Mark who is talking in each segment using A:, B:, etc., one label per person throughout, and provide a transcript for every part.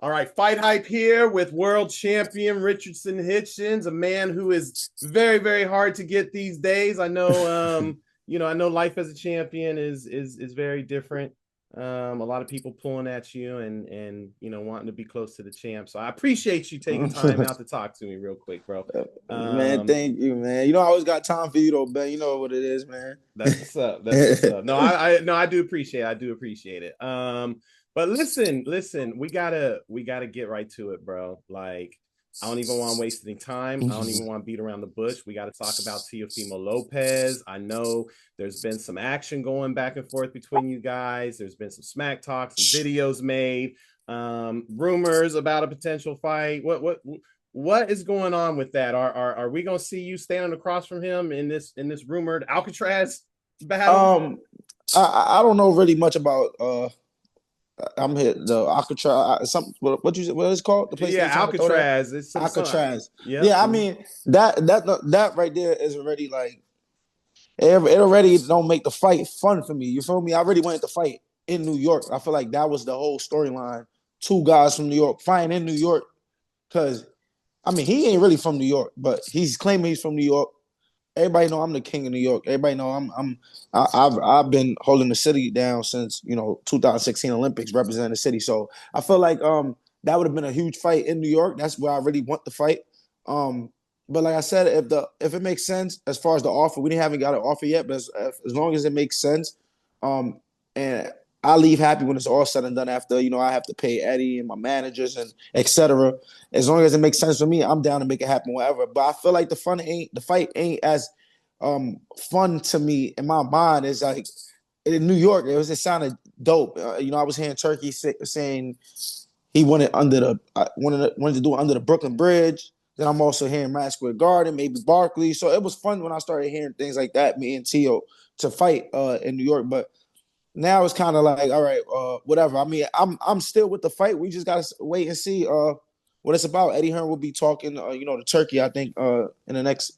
A: All right, Fight Hype here with world champion Richardson Hitchins, a man who is very, very hard to get these days. I know, I know life as a champion is very different. A lot of people pulling at you and wanting to be close to the champ. So I appreciate you taking time out to talk to me real quick, bro.
B: Man, thank you, man. You know, I always got time for you though, Ben. You know what it is, man.
A: That's what's up. That's what's up. No, I do appreciate it. I do appreciate it. But listen, we gotta get right to it, bro. Like, I don't even want to waste any time. I don't even want to beat around the bush. We got to talk about Teofimo Lopez. I know there's been some action going back and forth between you guys. There's been some smack talks, some videos made, rumors about a potential fight. What is going on with that? Are we gonna see you standing across from him in this rumored Alcatraz battle?
B: um, I don't know really much about I'm here the Alcatraz. What you what is it called? The place
A: Yeah,
B: they trying to throw that
A: Alcatraz. It's some
B: Alcatraz.
A: yep.
B: Yeah, I mean that right there is already like it already don't make the fight fun for me. You feel me? I already wanted to fight in New York. I feel like that was the whole storyline. Two guys from New York fighting in New York because I mean he ain't really from New York, but he's claiming he's from New York. Everybody know I'm the king of New York. Everybody know I've been holding the city down since 2016 Olympics representing the city. So I feel like that would have been a huge fight in New York. That's where I really want the fight. Um, but like I said, if it makes sense as far as the offer, we haven't got an offer yet. But as long as it makes sense, and I leave happy when it's all said and done. After I have to pay Eddie and my managers and etc. As long as it makes sense for me, I'm down to make it happen. Whatever. But I feel like the fight ain't as fun to me in my mind. Is like in New York, it sounded dope. I was hearing Turkey saying he wanted to do it under the Brooklyn Bridge. Then I'm also hearing Madison Square Garden, maybe Barclays. So it was fun when I started hearing things like that. Me and Tio to fight in New York, but now it's kind of like, all right, whatever. I mean, I'm still with the fight. We just gotta wait and see what it's about. Eddie Hearn will be talking, to Turkey, I think, in the next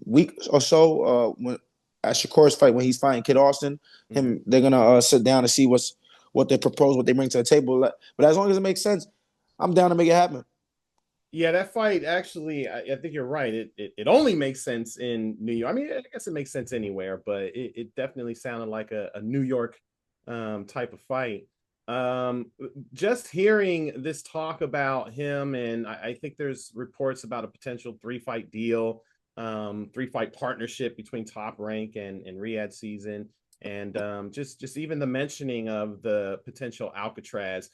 B: week or so. When at Shakur's fight, when he's fighting Kid Austin, they're gonna sit down and see what they propose, what they bring to the table. But as long as it makes sense, I'm down to make it happen.
A: Yeah, that fight actually, I think you're right. It only makes sense in New York. I mean, I guess it makes sense anywhere, but it definitely sounded like a New York type of fight. Just hearing this talk about him, and I think there's reports about a potential three-fight deal, three-fight partnership between Top Rank and Riyadh Season, and just even the mentioning of the potential Alcatraz.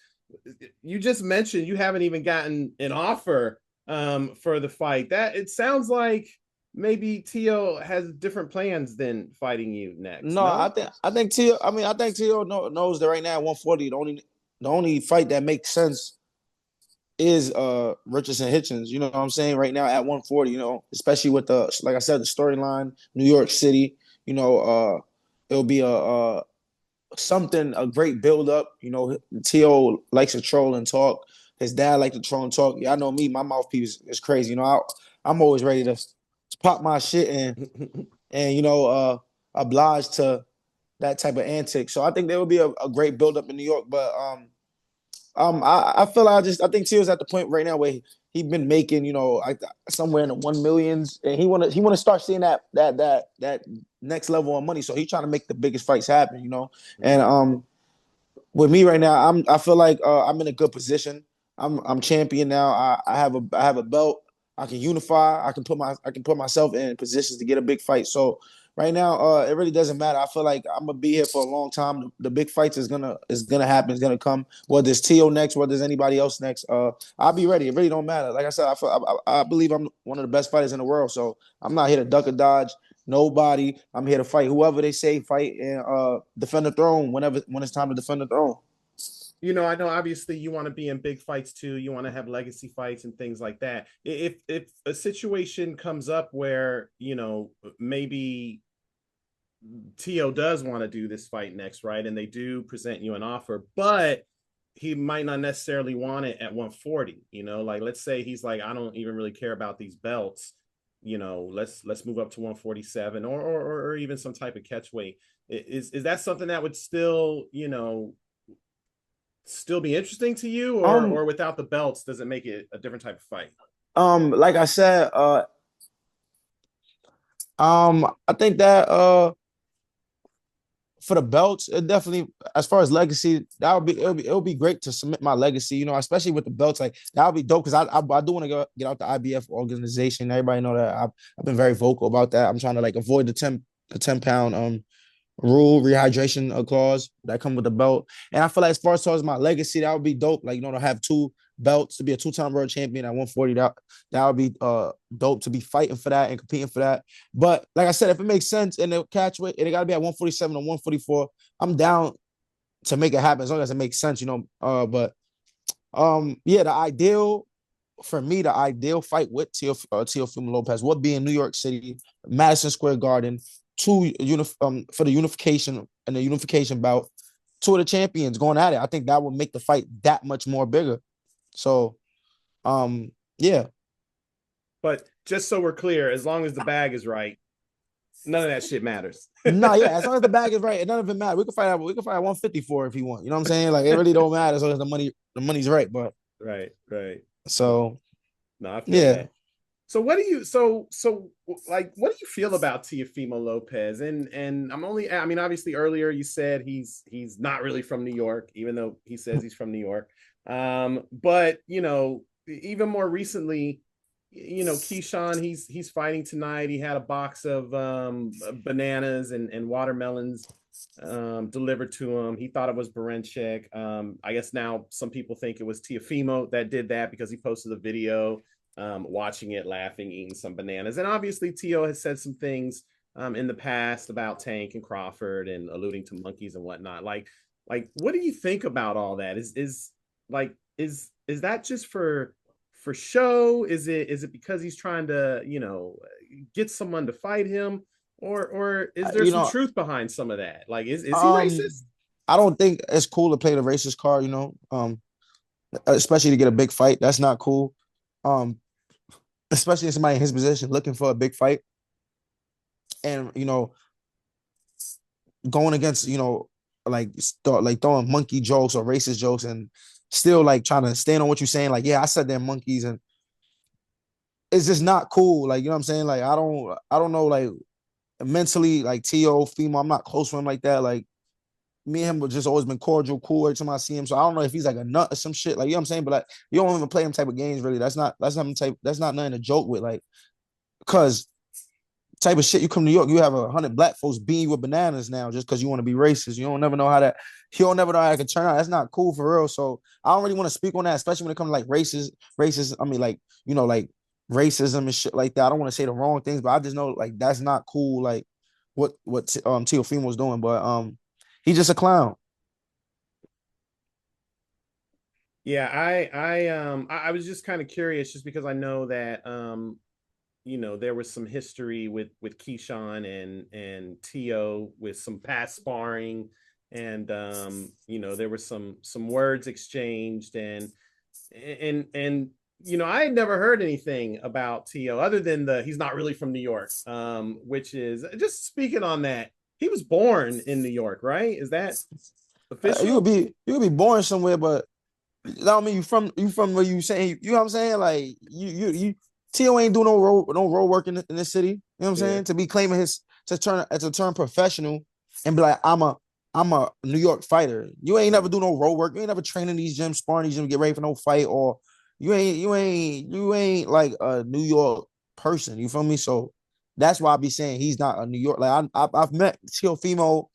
A: You just mentioned you haven't even gotten an offer for the fight. That it sounds like maybe Tio has different plans than fighting you next.
B: No, I
A: No.
B: think I think Tio. I mean, I think Tio knows that right now at 140, the only fight that makes sense is Richardson Hitchins. You know what I'm saying? Right now at 140, especially with the like I said, the storyline, New York City. It'll be a great build up. T.O. likes to troll and talk. His dad likes to troll and talk. Yeah, I know me, my mouthpiece is crazy. I'm always ready to pop my shit and oblige to that type of antics. So I think there will be a great build up in New York. But I feel I think Tio's at the point right now where he been making somewhere in the 1 millions, and he wanna start seeing that next level of money. So he's trying to make the biggest fights happen. And with me right now, I feel like I'm in a good position. I'm champion now. I have a belt. I can unify. I can put myself in positions to get a big fight. So right now, it really doesn't matter. I feel like I'm gonna be here for a long time. The big fights is gonna happen. It's gonna come. Whether it's Tio next, whether there's anybody else next, I'll be ready. It really don't matter. Like I said, I believe I'm one of the best fighters in the world. So I'm not here to duck or dodge nobody. I'm here to fight whoever they say fight and defend the throne when it's time to defend the throne.
A: I know obviously you want to be in big fights too. You want to have legacy fights and things like that. If a situation comes up where, maybe Tio does want to do this fight next, right? And they do present you an offer, but he might not necessarily want it at 140, like let's say he's like, I don't even really care about these belts. Let's move up to 147 or even some type of catch weight. Is that something that would still, still be interesting to you,
B: Um,
A: or without the belts, does it make it a different type of fight?
B: like I said, I think that for the belts, it definitely, as far as legacy, that would be it'll be great to submit my legacy, especially with the belts. Like that would be dope because I do want to get out the IBF organization. Everybody know that I've been very vocal about that. I'm trying to like avoid the 10 pound rule rehydration clause that come with the belt. And I feel like as far as my legacy, that would be dope. Like, to have two belts, to be a two-time world champion at 140. That would be dope to be fighting for that and competing for that. But like I said, if it makes sense and the catch weight, and it gotta be at 147 or 144, I'm down to make it happen as long as it makes sense. But yeah, the ideal fight with Teofimo Lopez would be in New York City, Madison Square Garden, for the unification and the unification bout, two of the champions going at it. I think that would make the fight that much more bigger. So, yeah.
A: But just so we're clear, as long as the bag is right, none of that shit matters.
B: No, yeah, as long as the bag is right, none of it matters. We can fight at 154 if he want. You know what I'm saying? Like it really don't matter as long as the money's right. But
A: Right, right.
B: so
A: No, I feel
B: yeah.
A: that. So what do you so like what do you feel about Teofimo Lopez? And I mean obviously earlier you said he's not really from New York, even though he says he's from New York. But even more recently, Keyshawn, he's fighting tonight. He had a box of bananas and watermelons delivered to him. He thought it was Barenchek. I guess now some people think it was Teofimo that did that because he posted a video watching it, laughing, eating some bananas. And obviously, Tio has said some things in the past about Tank and Crawford and alluding to monkeys and whatnot. What do you think about all that? Is that just for show? Is it because he's trying to get someone to fight him, or is there
B: you
A: some
B: know,
A: truth behind some of that? Like, is he
B: um,
A: racist?
B: I don't think it's cool to play the racist card. Especially to get a big fight. That's not cool. Um, especially in somebody in his position looking for a big fight, and going against like throwing monkey jokes or racist jokes, and still like trying to stand on what you're saying. Like, yeah, I said they're monkeys, and it's just not cool. Like, you know what I'm saying? Like, I don't know, like mentally, like Teofimo, I'm not close with him like that. Like, me and him have just always been cordial, cool every time I see him. So I don't know if he's like a nut or some shit. Like, you know what I'm saying? But like, you don't even play them type of games, really. That's not nothing to joke with. Like, because type of shit, you come to New York, you have 100 black folks beating you with bananas now just because you want to be racist. You don't never know how that can turn out. That's not cool for real. So I don't really want to speak on that, especially when it comes to like racist. I mean, like, like racism and shit like that. I don't want to say the wrong things, but I just know like that's not cool. Like what Teofimo was doing, but he's just a clown.
A: Yeah, I was just kind of curious, just because I know that there was some history with Keyshawn and Tio with some past sparring, and there was some words exchanged, and I had never heard anything about Tio other than he's not really from New York, which is just speaking on that. He was born in New York, right? Is that official?
B: You could be born somewhere, but that don't mean you from where you saying, you know what I'm saying? Like you Tio ain't do no road work in this city. You know what I'm
A: Yeah.
B: saying? To be claiming his to turn professional and be like, I'm a New York fighter. You ain't never do no road work. You ain't never train in these gyms, sparring these gyms, get ready for no fight, or you ain't like a New York person. You feel me? So that's why I be saying he's not a New York. Like I've met Teofimo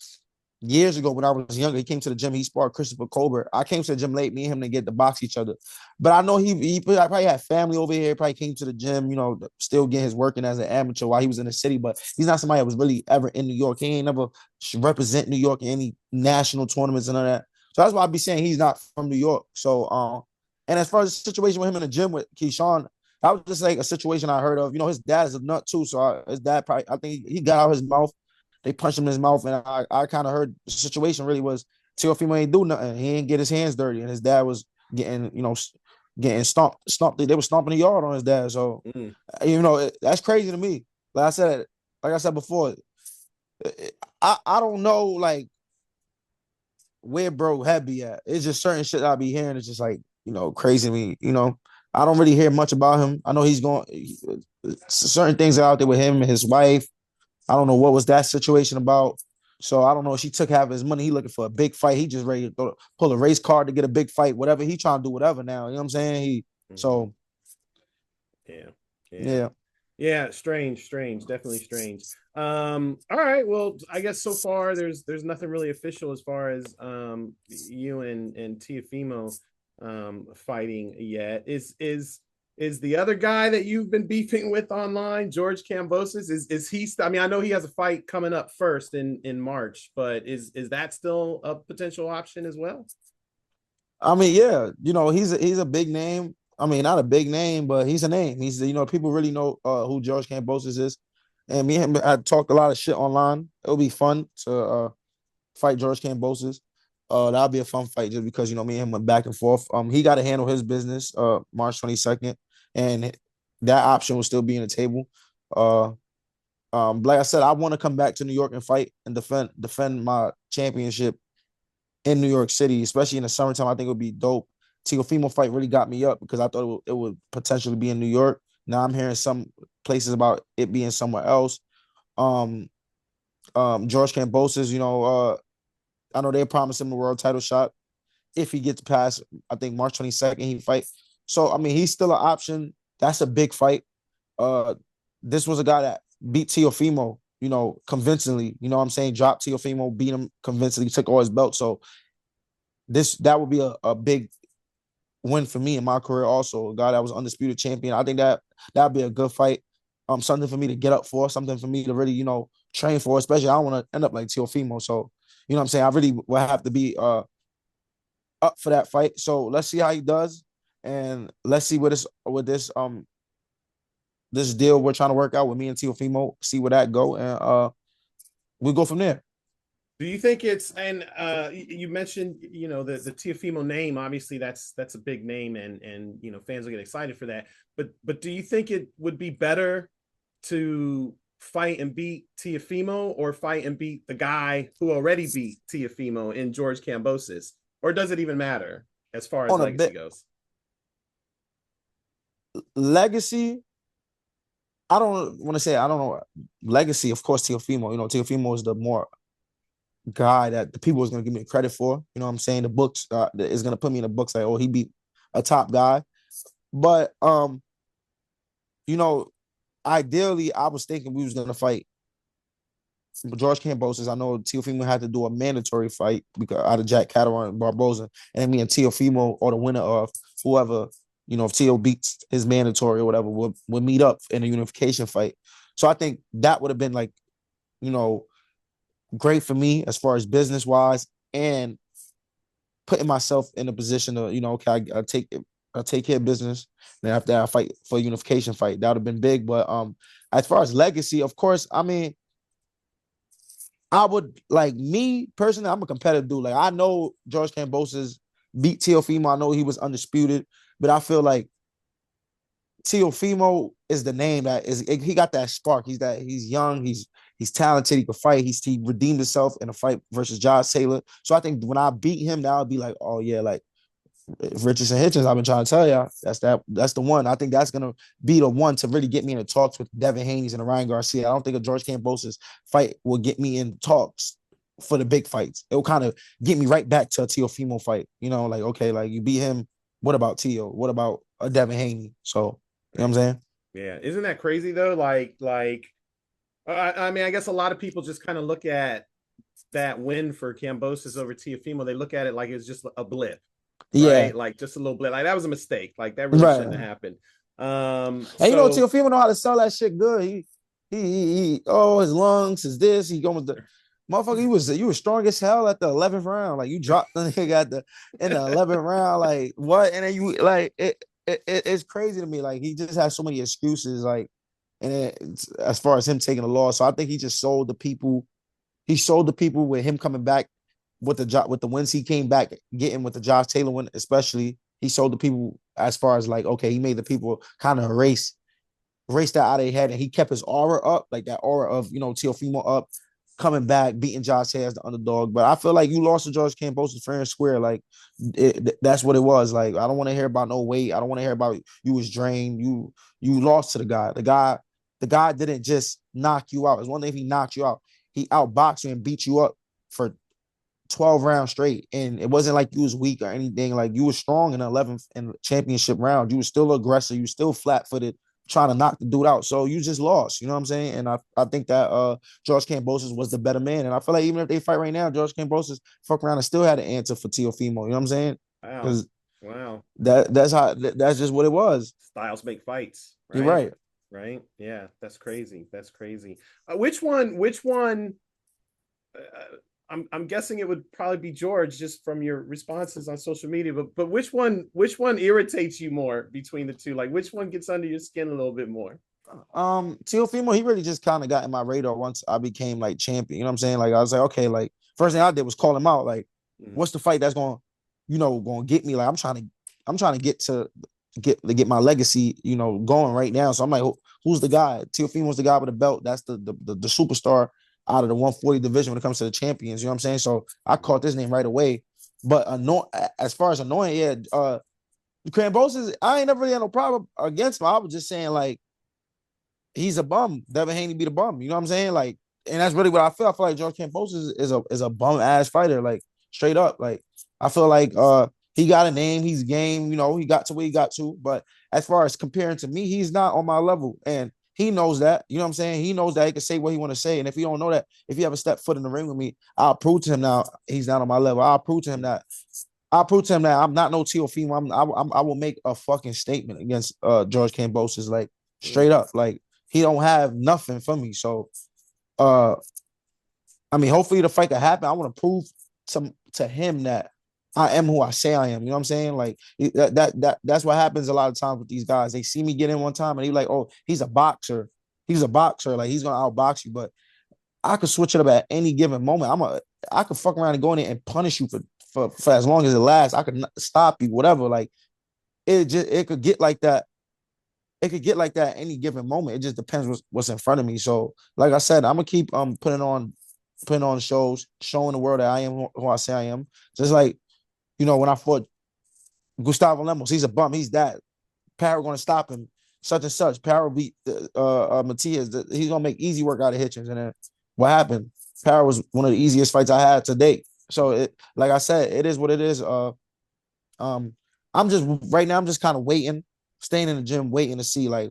B: years ago when I was younger. He came to the gym. He sparred Christopher Colbert. I came to the gym late. Me and him to get to box each other. But I know he probably had family over here. He probably came to the gym, still getting his working as an amateur while he was in the city. But he's not somebody that was really ever in New York. He ain't never represent New York in any national tournaments and all that. So that's why I be saying he's not from New York. So and as far as the situation with him in the gym with Keyshawn, that was just like a situation I heard of. His dad is a nut too. So his dad probably, I think he got out his mouth. They punched him in his mouth, and I kind of heard the situation really was Teofimo ain't do nothing. He ain't get his hands dirty, and his dad was getting stomped. They were stomping the yard on his dad. So
A: Mm.
B: that's crazy to me. Like I said before, I don't know like where bro head be at. It's just certain shit I be hearing. It's just like, crazy to me. I don't really hear much about him. I know he's going certain things out there with him and his wife. I don't know what was that situation about. So I don't know. She took half of his money. He looking for a big fight. He just ready to pull a race card to get a big fight. Whatever he trying to do, whatever now. You know what I'm saying?
A: Mhm.
B: So
A: Yeah. Yeah.
B: yeah.
A: Yeah, strange, definitely strange. All right, well, I guess so far there's nothing really official as far as you and Teofimo fighting yet. Is the other guy that you've been beefing with online, George Kambosos, is he I mean, I know he has a fight coming up first in March, but is that still a potential option as well?
B: I mean, yeah, he's a big name. I mean, not a big name, but he's a name. People really know who George Kambosos is. And me and him had talked a lot of shit online. It'll be fun to fight George Kambosos. That'll be a fun fight just because me and him went back and forth. He got to handle his business March 22nd, and that option will still be on the table. Uh, like I said, I want to come back to New York and fight and defend my championship in New York City, especially in the summertime. I think it would be dope. Teofimo fight really got me up because I thought it would potentially be in New York. Now I'm hearing some places about it being somewhere else. Um, George Kambosos, I know they promised him a world title shot if he gets past, I think March 22nd, he fight. So I mean, he's still an option. That's a big fight. Uh, this was a guy that beat Teofimo, convincingly. You know what I'm saying? Dropped Teofimo, beat him convincingly, took all his belts. So that would be a big win for me in my career. Also, a guy that was undisputed champion. I think that'd be a good fight. Something for me to get up for, something for me to really, train for. Especially, I don't want to end up like Teofimo. So, you know what I'm saying? I really will have to be up for that fight. So let's see how he does, and let's see what this deal we're trying to work out with me and Teofimo. See where that go, and we go from there.
A: Do you think it's and you mentioned the Teofimo name, obviously that's a big name, and fans will get excited for that, but do you think it would be better to fight and beat Teofimo or fight and beat the guy who already beat Teofimo in George Kambosos, or does it even matter as far as
B: On a
A: legacy
B: bit
A: goes?
B: legacy, I don't want to say I don't know legacy. Of course, Teofimo. Teofimo is the more guy that the people is going to give me credit for. You know what I'm saying? The books is going to put me in the books like, oh, he beat a top guy. But you know, ideally, I was thinking we was going to fight George Kambosos. I know Teofimo had to do a mandatory fight because out of Jack Catterall and Barboza, and me and Teofimo or the winner of whoever, if Teo beats his mandatory or whatever, we'll meet up in a unification fight. So I think that would have been like, you know, great for me as far as business wise and putting myself in a position to, okay, I take care of business. Then after that, I fight for a unification fight. That would have been big. But as far as legacy, of course, I mean, I would like me personally. I'm a competitive dude. Like I know George Kambosos beat Teofimo. I know he was undisputed, but I feel like Teofimo is the name that is. He got that spark. He's young. He's talented. He can fight. He redeemed himself in a fight versus Josh Taylor. So I think when I beat him, that would be like, oh yeah, like Richardson Hitchins. I've been trying to tell y'all that's the one. I think that's gonna be the one to really get me in the talks with Devin Haney and Ryan Garcia. I don't think a George Kambosos fight will get me in talks for the big fights. It will kind of get me right back to a Teofimo fight. Like okay, like you beat him. What about Teo? What about a Devin Haney? So you know what I'm saying?
A: Yeah, isn't that crazy though? I mean, I guess a lot of people just kind of look at that win for Kambosos over Teofimo. They look at it like it's just a blip,
B: Yeah,
A: right? Like just a little blip. Like that was a mistake. Like that really shouldn't have
B: right.
A: happened.
B: And
A: So
B: Teofimo know how to sell that shit good. Oh, his lungs is this. He going with the motherfucker. You was strong as hell at the 11th round. Like you dropped the nigga in the 11th round. Like what? And then you like it's crazy to me. Like he just has so many excuses. Like as far as him taking the loss, so I think he just sold the people. He sold the people with him coming back with the wins he came back getting with the Josh Taylor win, especially. He sold the people as far as like, okay, he made the people kind of erase that out of their head, and he kept his aura up, like that aura of Teofimo up. coming back, beating Josh Hayes, the underdog. But I feel like you lost to George Kambosos fair and square. Like that's what it was. Like I don't want to hear about no weight. I don't want to hear about you was drained. You lost to the guy. The guy didn't just knock you out. It's one thing if he knocked you out. He outboxed you and beat you up for 12 rounds straight. And it wasn't like you was weak or anything. Like you were strong in the 11th and championship round. You were still aggressive. You were still flat-footed trying to knock the dude out. So you just lost. You know what I'm saying? And I think that George Kambosos was the better man. And I feel like even if they fight right now, George Kambosos fuck around and still had an answer for Teofimo. You know what I'm saying?
A: Wow.
B: Because
A: Wow.
B: that's just what it was.
A: Styles make fights,
B: You're
A: right?
B: right.
A: Right. Yeah. That's crazy. That's crazy. Which one I'm guessing it would probably be George just from your responses on social media, but which one irritates you more between the two? Like which one gets under your skin a little bit more?
B: Teofimo, he really just kind of got in my radar once I became like champion. You know what I'm saying? Like I was like, okay, like first thing I did was call him out. Like, what's the fight that's gonna get me? Like I'm trying to get my legacy, going right now. So I'm like, who's the guy? Teofimo's the guy with the belt. That's the superstar out of the 140 division when it comes to the champions. You know what I'm saying? So I caught this name right away. But as far as annoying, yeah, Kambosos, I ain't never really had no problem against him. I was just saying like he's a bum. Devin Haney be the bum. You know what I'm saying? Like, and that's really what I feel. I feel like George Kambosos is a bum ass fighter. Like straight up. Like I feel like he got a name. He's game. He got to where he got to. But as far as comparing to me, he's not on my level, and he knows that. You know what I'm saying? He knows that he can say what he want to say. And if he don't know that, if he ever step foot in the ring with me, I'll prove to him now he's not on my level. I'll prove to him that I'm not no Teofimo. I will make a fucking statement against George Kambosos, like straight up. Like he don't have nothing for me. So I mean, hopefully the fight can happen. I want to prove to him that I am who I say I am. You know what I'm saying? Like that's what happens a lot of times with these guys. They see me get in one time and they like, oh, he's a boxer. He's a boxer. Like he's gonna outbox you. But I could switch it up at any given moment. I could fuck around and go in there and punish you for as long as it lasts. I could stop you, whatever. Like it could get like that. It could get like that at any given moment. It just depends what's in front of me. So, like I said, I'm gonna keep putting on shows, showing the world that I am who I say I am. Just like, when I fought Gustavo Lemos, he's a bum. He's that. Parra gonna stop him, such and such. Parra beat Matias. He's gonna make easy work out of Hitchins. And then what happened? Parra was one of the easiest fights I had to date. So like I said, it is what it is. I'm just right now. I'm just kind of waiting, staying in the gym, waiting to see like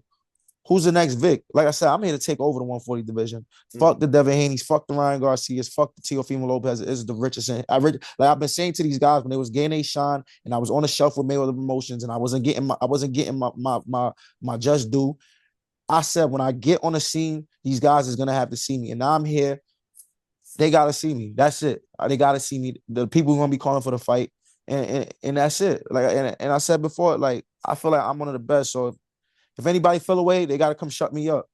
B: who's the next Vic. Like I said, I'm here to take over the 140 division. Fuck the Devin Haney's, fuck the Ryan Garcias, fuck the Teofimo Lopez. Is the Richardson. I've been saying to these guys when they was getting a shine, and I was on the shelf with Mayweather Promotions, and I wasn't getting my just due. I said when I get on the scene, these guys is gonna have to see me, and now I'm here. They gotta see me. That's it. They gotta see me. The people who are gonna be calling for the fight, and that's it. Like and I said before, like I feel like I'm one of the best. So if anybody feel away, they gotta come shut me up.